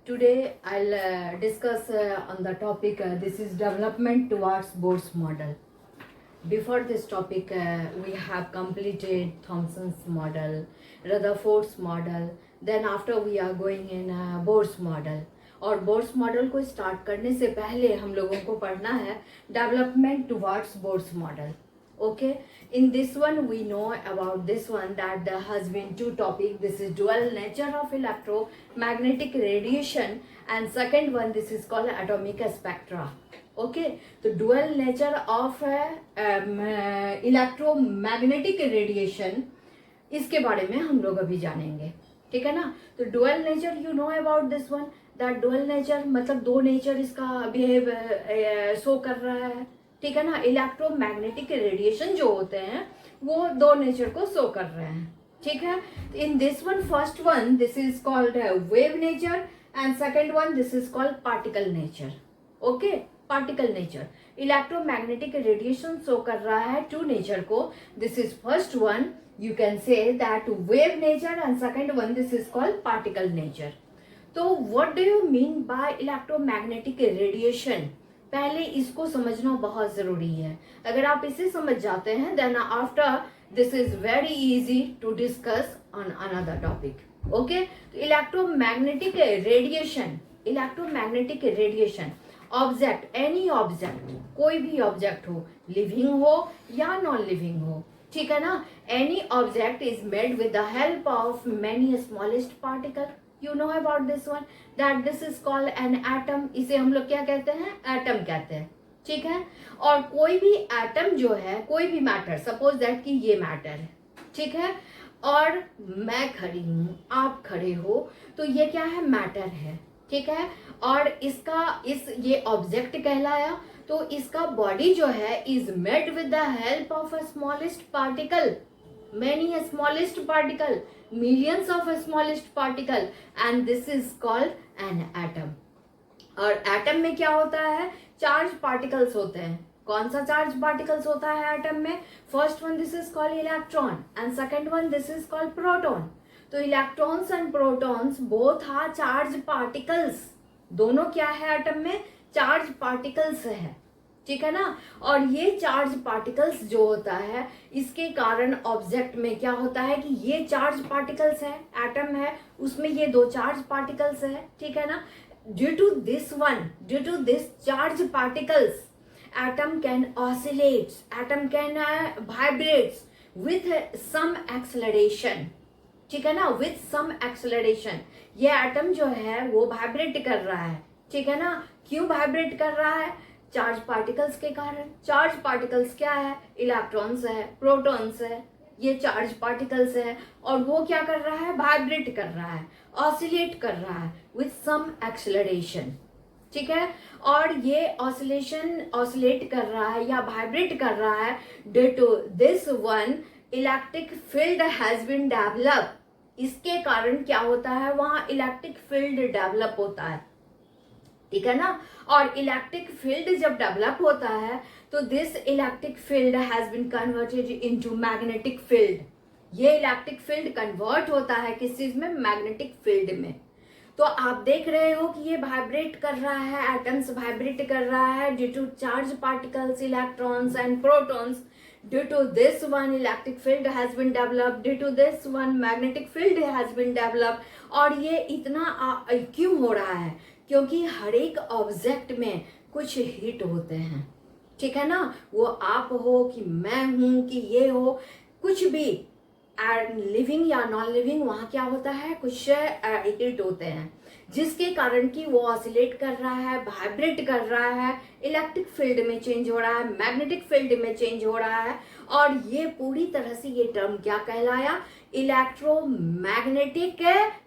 Today I'll discuss on the topic this is development towards Bohr's model. Before this topic we have completed Thomson's model, Rutherford's model, then after we are going in Bohr's model. और Bohr's model को start करने से पहले हम लोगों को पढ़ना है development towards Bohr's model. Okay, in this one we know about this one that there has been two topic. This is dual nature of electromagnetic radiation and second one this is called atomic spectra. Okay, the dual nature of electromagnetic radiation इसके बारे में हम लोग अभी जानेंगे. ठीक है ना. तो dual nature you know about this one, that dual nature मतलब दो नेचर इसका बिहेव शो कर रहा है. ठीक है ना. इलेक्ट्रोमैग्नेटिक रेडिएशन जो होते हैं वो दो नेचर को शो कर रहे हैं. ठीक है. In this one first one this is called wave nature and second one this is called particle nature. Okay, particle nature electromagnetic radiation show कर रहा है टू नेचर को. This is first one, you can say that wave nature and second one this is called particle nature. तो what do you mean by electromagnetic radiation? पहले इसको समझना बहुत जरूरी है. अगर आप इसे समझ जाते हैं then after this is very easy to discuss on another topic. Okay, electromagnetic radiation object, any object, कोई भी ऑब्जेक्ट हो, लिविंग हो या नॉन लिविंग हो. ठीक है ना. Any object is made with the help of many smallest particle. You know about this one that this is called an atom. इसे हम लोग क्या कहते हैं? एटम कहते हैं. ठीक है. और कोई भी एटम जो है, कोई भी मैटर, सपोज दैट कि ये मैटर है. ठीक है. और मैं खड़ी हूं, आप खड़े हो, तो ये क्या है? मैटर है. ठीक है. और ये ऑब्जेक्ट कहलाया. तो इसका बॉडी जो है is made with the help of a smallest particle, many smallest particle, millions of smallest particle and this is called an atom. और एटम में क्या होता है? चार्ज पार्टिकल्स होते हैं. कौन सा चार्ज पार्टिकल्स होता है एटम में? First one this is called electron and second one this is called proton. तो electrons and protons both are charge particles. दोनों क्या है एटम में? चार्ज पार्टिकल्स है. ठीक है ना. और ये चार्ज पार्टिकल्स जो होता है इसके कारण ऑब्जेक्ट में क्या होता है कि ये चार्ज पार्टिकल्स है, एटम है, उसमें ये दो चार्ज पार्टिकल्स है. ठीक है ना. Due to this charge particles atom can oscillates, atom can vibrates with some acceleration. ठीक है ना. विथ सम एक्सेलरेशन ये एटम जो है वो वाइब्रेट कर रहा है. ठीक है ना. क्यों वाइब्रेट कर रहा है? चार्ज पार्टिकल्स के कारण. चार्ज पार्टिकल्स क्या है? इलेक्ट्रॉन्स है, प्रोटॉन्स है, ये चार्ज पार्टिकल्स है. और वो क्या कर रहा है? वाइब्रेट कर रहा है, ऑसिलेट कर रहा है विथ सम एक्सेलरेशन. ठीक है. और ये ऑसिलेट कर रहा है या वाइब्रेट कर रहा है due to this one electric field has been develop. इसके कारण क्या होता है? वहां इलेक्ट्रिक फील्ड डेवलप होता है. ठीक है ना. और इलेक्ट्रिक फील्ड जब डेवलप होता है तो this electric field has been converted into magnetic field. ये इलेक्ट्रिक फील्ड कन्वर्ट होता है किस चीज में? मैग्नेटिक फील्ड में. तो आप देख रहे हो कि ये वाइब्रेट कर रहा है, एटम्स वाइब्रेट कर रहा है due to charge particles, electrons and protons. Due to this one electric field has been developed, due to this one magnetic field has been developed. और ये इतना क्यों हो रहा है? क्योंकि हर एक ऑब्जेक्ट में कुछ हिट होते हैं. ठीक है ना. वो आप हो कि मैं हूं कि ये हो, कुछ भी लिविंग या नॉन लिविंग, वहां क्या होता है? कुछ हिट होते हैं जिसके कारण कि वो ऑसिलेट कर रहा है, वाइब्रेट कर रहा है, इलेक्ट्रिक फील्ड में चेंज हो रहा है, मैग्नेटिक फील्ड में चेंज हो रहा है. और ये पूरी तरह से ये टर्म क्या कहलाया? Electromagnetic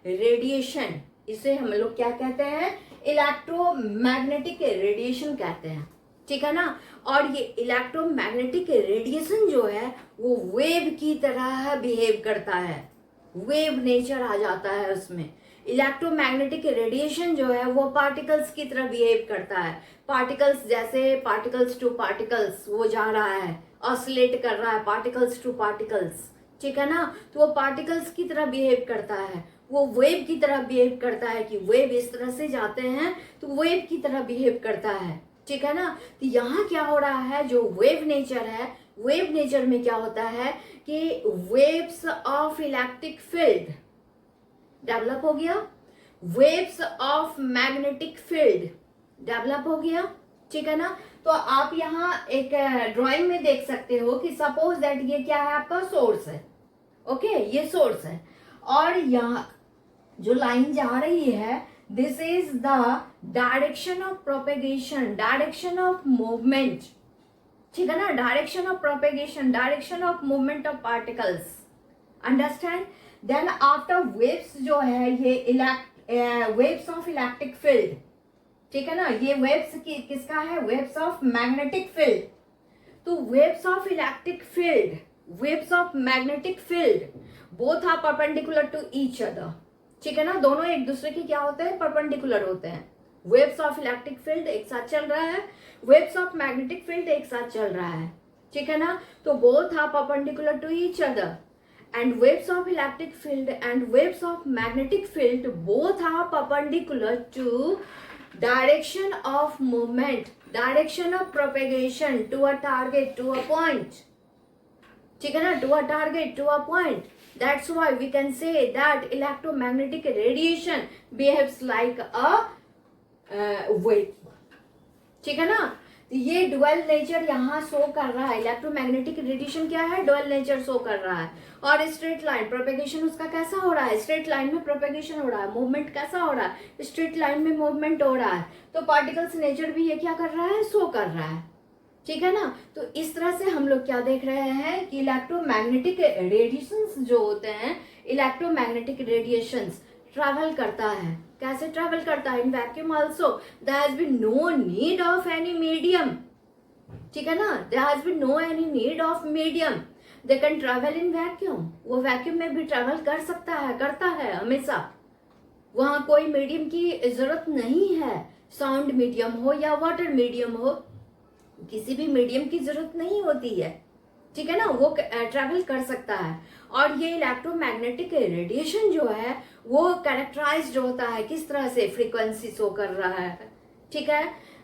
radiation. इसे हम लोग क्या कहते हैं? इलेक्ट्रोमैग्नेटिक रेडिएशन कहते हैं. ठीक है ना. और ये इलेक्ट्रोमैग्नेटिक रेडिएशन जो है वो वेव की तरह बिहेव करता है. वेव नेचर आ जाता है उसमें. इलेक्ट्रोमैग्नेटिक रेडिएशन जो है वो पार्टिकल्स की तरह बिहेव करता है. पार्टिकल्स जैसे पार्टिकल्स टू पार्टिकल्स वो जा रहा है, ऑसिलेट कर रहा है पार्टिकल्स टू पार्टिकल्स. ठीक है ना. तो वो पार्टिकल्स की तरह बिहेव करता है. वो वेव की तरह बिहेव करता है कि वेव इस तरह से जाते हैं तो वेव की तरह बिहेव करता है, ठीक है ना। तो यहाँ क्या हो रहा है, जो वेव नेचर है, वेव नेचर में क्या होता है कि waves of electric field develop हो गया, waves of magnetic field develop हो गया, ठीक है ना। तो आप यहाँ एक ड्राइंग में देख सकते हो कि सपोज दैट ये क्या है, आपका सोर्स है, ओके, ये सोर्स है, और यहाँ जो लाइन जा रही है, this is the direction of propagation, direction of movement, ठीक है ना, direction of propagation, direction of movement of particles, understand. Then after waves जो है ये वेव्स ऑफ इलेक्ट्रिक फील्ड, ठीक है ना, ये वेव्स किसका है, वेव्स ऑफ मैग्नेटिक फील्ड। तो waves of electric field, waves of magnetic field both are perpendicular to each other, ठीक है ना, दोनों एक दूसरे के क्या होते हैं, परपेंडिकुलर होते हैं। वेव्स ऑफ इलेक्ट्रिक फील्ड एक साथ चल रहा है, वेव्स ऑफ मैग्नेटिक फील्ड एक साथ चल रहा है, ठीक है ना। तो both are perpendicular to each other and waves of electric field and waves of magnetic field both are perpendicular to direction of movement, direction of propagation to a target, to a point, ठीक है ना, to a target, to a point. That's why we can say that electromagnetic radiation behaves like a wave, ठीक है ना। ये dual nature यहाँ show कर रहा है, इलेक्ट्रोमैग्नेटिक रेडिएशन क्या है, डुअल नेचर शो कर रहा है। और स्ट्रेट लाइन प्रोपेगेशन उसका कैसा हो रहा है, स्ट्रेट लाइन में प्रोपेगेशन हो रहा है, मूवमेंट कैसा हो रहा है, स्ट्रेट लाइन में मूवमेंट हो रहा है। तो पार्टिकल्स नेचर भी ये क्या कर रहा है, शो कर रहा है, ठीक है ना। तो इस तरह से हम लोग क्या देख रहे हैं कि इलेक्ट्रोमैग्नेटिक रेडिएशंस जो होते हैं, इलेक्ट्रोमैग्नेटिक रेडिएशंस ट्रैवल करता है, कैसे ट्रैवल करता है, in vacuum also there has been no need of any medium, ठीक है ना, there has been no any need of medium, they can travel in vacuum, वो वैक्यूम में भी ट्रैवल कर सकता है, करता है हमेशा, वहां कोई मीडियम की जरूरत नहीं है, साउंड मीडियम हो या वाटर मीडियम हो, किसी भी मीडियम की जरूरत नहीं होती है, ठीक है ना, वो ट्रैवल कर सकता है। और ये इलेक्ट्रोमैग्नेटिक रेडिएशन जो है वो कैरेक्टराइज्ड होता है किस तरह से, फ्रीक्वेंसी शो कर रहा है, ठीक है,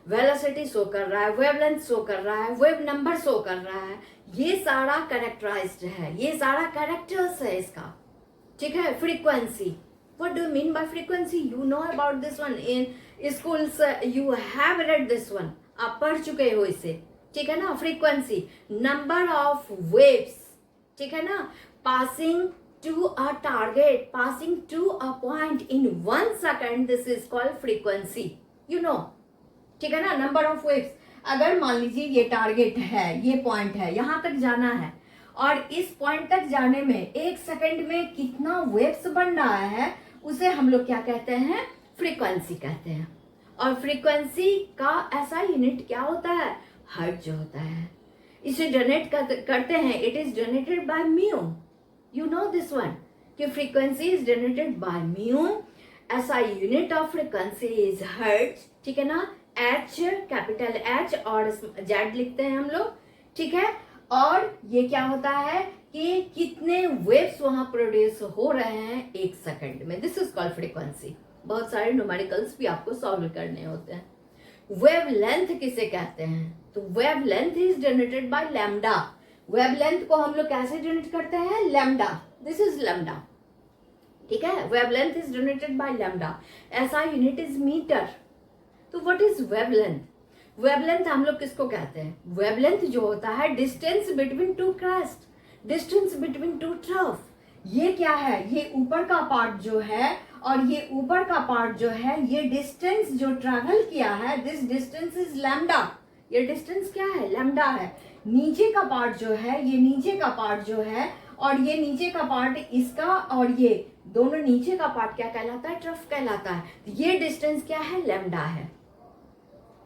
वेलोसिटी शो कर रहा है, वेवलेंथ शो कर रहा है, वेव नंबर शो कर रहा है, ये सारा कैरेक्टराइज्ड है, ये सारा कैरेक्टर्स है इसका, ठीक है। Frequency, what do you mean by frequency? You know about this one in schools, you have read this one, आप पढ़ चुके हो इसे, ठीक है ना। फ्रीक्वेंसी, नंबर ऑफ वेव्स, ठीक है ना, passing to a target, passing to a point in 1 second, this is called frequency, you know, ठीक है ना। नंबर ऑफ वेव्स, अगर मान लीजिए ये टारगेट है, ये पॉइंट है, यहां तक जाना है, और इस पॉइंट तक जाने में 1 सेकेंड में कितना वेव्स बन रहा है, उसे हम लोग क्या कहते हैं, फ्रीक्वेंसी कहते हैं। और फ्रीक्वेंसी का ऐसा यूनिट क्या होता है, हर्ट्ज होता है। इसे जनरेट करते हैं, it is generated by mu, you know this one, कि frequency is generated by mu, ऐसा unit of frequency is hertz, ठीक है ना, एच, कैपिटल एच और जेड लिखते हैं हम लोग, ठीक है। और ये क्या होता है कि कितने वेव्स वहां प्रोड्यूस हो रहे हैं 1 सेकंड में, दिस इज कॉल्ड फ्रीक्वेंसी। बहुत सारे न्यूमेरिकल्स भी आपको सॉल्व करने होते हैं। वेव लेंथ किसे कहते हैं, तो wave length is generated by lambda, wave length को हम लोग कैसे जनरेट करते हैं, लैम्डा, दिस इज लैम्डा, ठीक है। Wave length is generated by lambda, ऐसा यूनिट इज मीटर। तो what is wave length, wavelength हम लोग किसको कहते हैं, वेवलेंथ जो होता है distance between two crest, distance between two trough. ये क्या है, ये ऊपर का पार्ट जो है और ये ऊपर का पार्ट जो है, ये डिस्टेंस जो ट्रैवल किया है, दिस डिस्टेंस इज लैम्डा, ये डिस्टेंस क्या है, लैम्डा है। नीचे का पार्ट जो है, ये नीचे का पार्ट जो है, और ये नीचे का पार्ट इसका, और ये दोनों नीचे का पार्ट क्या कहलाता है, ट्रफ कहलाता है। ये डिस्टेंस क्या है, लैम्डा है,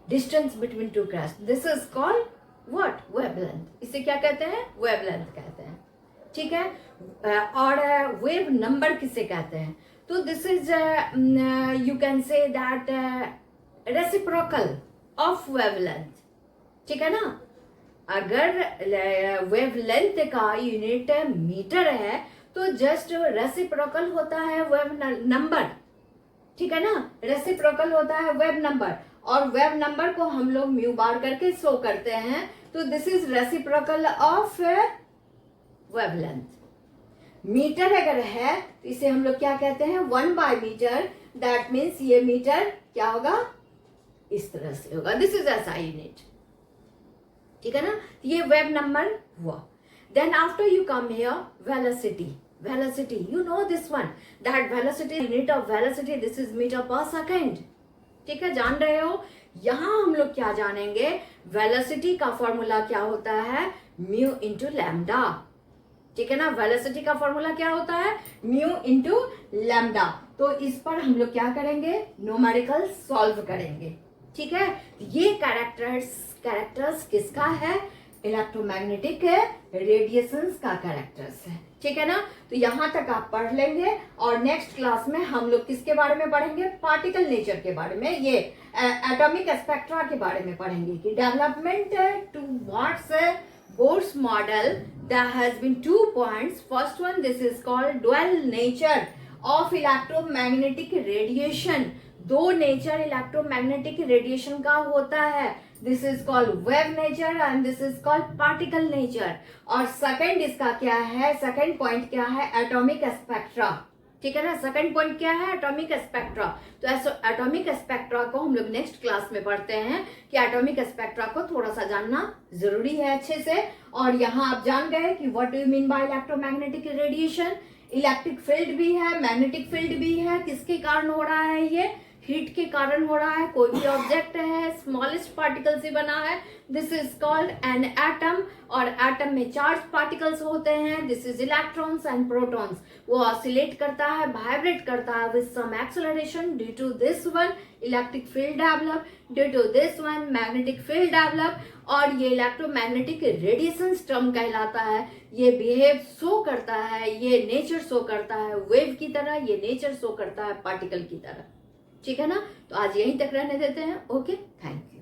distance between two crest, this is called what, wavelength. इसे क्या कहते हैं, वेवलेंथ कहते हैं, ठीक है। और वेव नंबर किसे कहते हैं, तो this is you can say that reciprocal of wavelength, ठीक है ना। अगर वेवलेंथ का यूनिट मीटर है तो जस्ट रेसिप्रोकल होता है वेव नंबर, ठीक है ना, रेसिप्रोकल होता है वेव नंबर, और वेव नंबर को हम लोग म्यू बार करके शो करते हैं, तो this is reciprocal of wavelength. Metre अगर है तो इसे हम लोग क्या कहते हैं, 1/मीटर, दैट मीन्स ये मीटर क्या होगा, इस तरह से होगा, दिस इज एसआई यूनिट, ठीक है ना, ये वेव नंबर हुआ। Then after you come here velocity, velocity you know this one, that velocity, unit of velocity, this is meter per second, ठीक है, जान रहे हो। यहां हम लोग क्या जानेंगे, वेलोसिटी का फॉर्मूला क्या होता है, म्यू इंटू लैम्डा, ठीक है ना, वेलोसिटी का फॉर्मूला क्या होता है, म्यू इंटू लैम्डा। तो इस पर हम लोग क्या करेंगे, न्यूमेरिकल सॉल्व करेंगे, ठीक है। ये कैरेक्टर्स किसका है, इलेक्ट्रोमैग्नेटिक रेडिएशंस का कैरेक्टर्स है, ठीक है ना। तो यहां तक आप पढ़ लेंगे, और नेक्स्ट क्लास में हम लोग किसके बारे में पढ़ेंगे, पार्टिकल नेचर के बारे में, ये एटॉमिक स्पेक्ट्रा के बारे में पढ़ेंगे कि development towards Bohr's model, there has been 2 points. First one, this is called dual nature of electromagnetic radiation. दो नेचर इलेक्ट्रोमैग्नेटिक रेडिएशन का होता है, this is called wave nature and this is called particle nature. और second इसका क्या है, second point क्या है, एटॉमिक स्पेक्ट्रा, ठीक है ना, सेकंड पॉइंट क्या है, एटॉमिक स्पेक्ट्रा। तो एटॉमिक स्पेक्ट्रा को हम लोग नेक्स्ट क्लास में पढ़ते हैं कि एटॉमिक स्पेक्ट्रा को थोड़ा सा जानना जरूरी है अच्छे से। और यहाँ आप जान गए कि what do you mean by electromagnetic radiation, electric field भी है, मैग्नेटिक फील्ड भी है, किसके कारण हो रहा है, ये हीट के कारण हो रहा है, कोई भी ऑब्जेक्ट है स्मॉलेस्ट पार्टिकल से बना है, this is called an atom, और एटम में चार्ज पार्टिकल्स होते हैं, this is electrons and protons, वो ऑसिलेट करता है, वाइब्रेट करता है with some acceleration, due to this one electric field develop, due to this one magnetic field develop, और ये इलेक्ट्रोमैग्नेटिक रेडिएशन टर्म कहलाता है। ये बिहेव शो करता है, ये नेचर शो करता है वेव की तरह, ये नेचर शो करता है पार्टिकल की तरह, ठीक है ना। तो आज यहीं तक रहने देते हैं, ओके, थैंक यू।